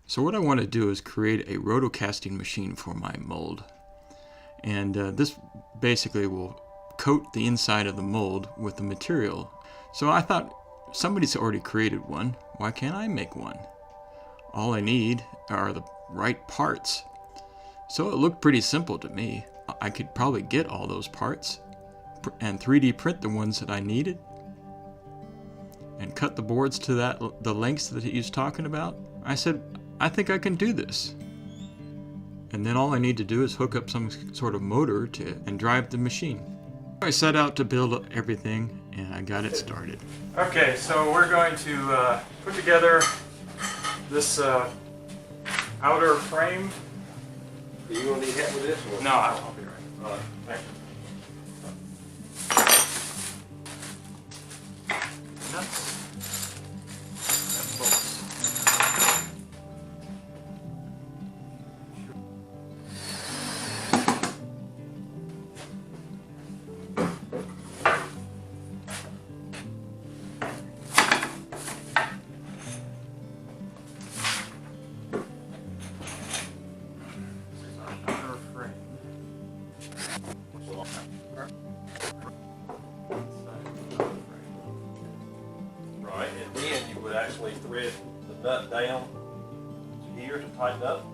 So what I want to do is create a rotocasting machine for my mold. And this basically will coat the inside of the mold with the material. So I thought, somebody's already created one. Why can't I make one? All I need are the right parts. So it looked pretty simple to me. I could probably get all those parts and 3D print the ones that I needed and cut the boards to the lengths that he was talking about. I said, I think I can do this. And then all I need to do is hook up some sort of motor and drive the machine. I set out to build everything and I got it started. Okay, so we're going to put together this outer frame. Do you want to need help with this one? No, I'll be right. All right. Thank you. Nuts and bolts. Right, and then you would actually thread the nut down here to tighten up.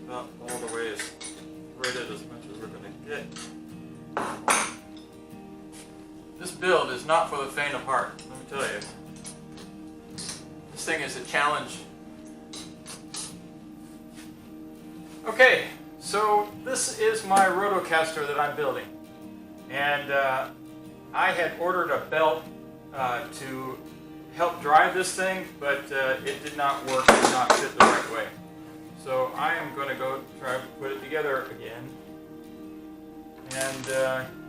About all the way as threaded as much as we're going to get. This build is not for the faint of heart, let me tell you. This thing is a challenge. Okay, so this is my Rotocaster that I'm building. And I had ordered a belt to help drive this thing, but it did not work, it did not fit the right way. So I am going to go try to put it together again and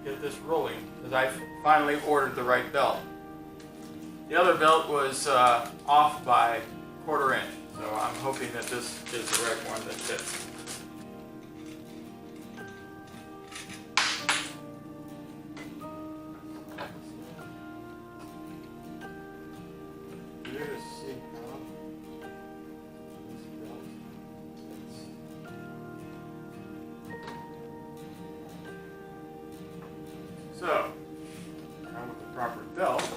get this rolling, because I finally ordered the right belt. The other belt was off by 1/4 inch, so I'm hoping that this is the right one that fits. So, now with the proper belt.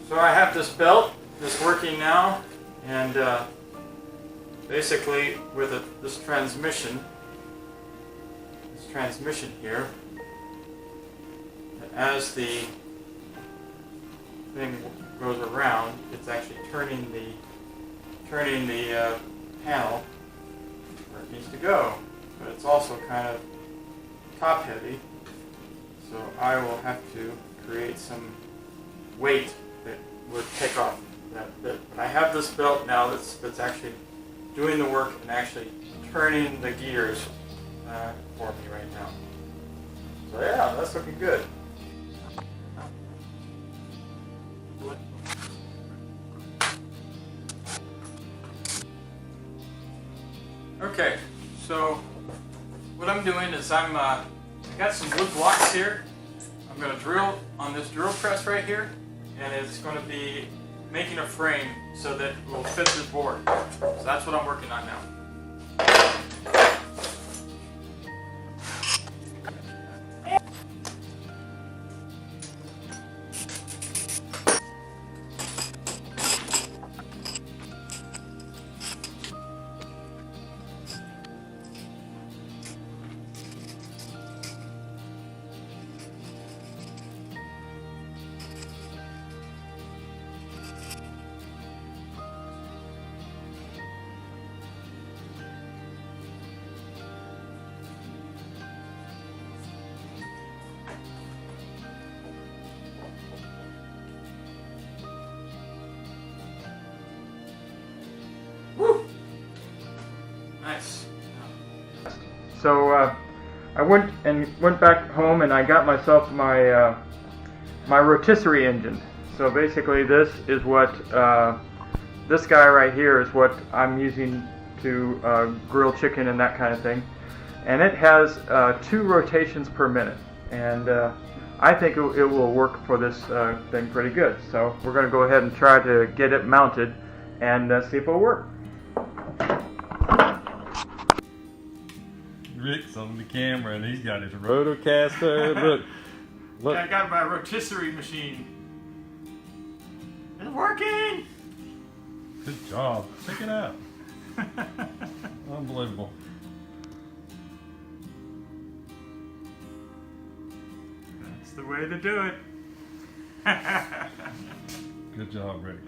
So I have this belt that's working now, and basically with this transmission here, as the thing goes around, it's actually turning the panel where it needs to go, but it's also kind of top heavy, So I will have to create some weight that would take off that bit. But I have this belt now that's actually doing the work and actually turning the gears for me right now. So yeah, that's looking good. Okay, so what I'm doing is I got some wood blocks here. I'm going to drill on this drill press right here, and it's going to be making a frame so that it will fit this board. So that's what I'm working on now. Woo! Nice. So I went back home and I got myself my my rotisserie engine. So basically, this is what this guy right here is what I'm using to grill chicken and that kind of thing. And it has 2 rotations per minute, and I think it will work for this thing pretty good. So we're going to go ahead and try to get it mounted and see if it'll work. Rick's on the camera and he's got his Rotocaster. Look. Yeah, I got my rotisserie machine. It's working! Good job. Check it out. Unbelievable. That's the way to do it. Good job, Rick.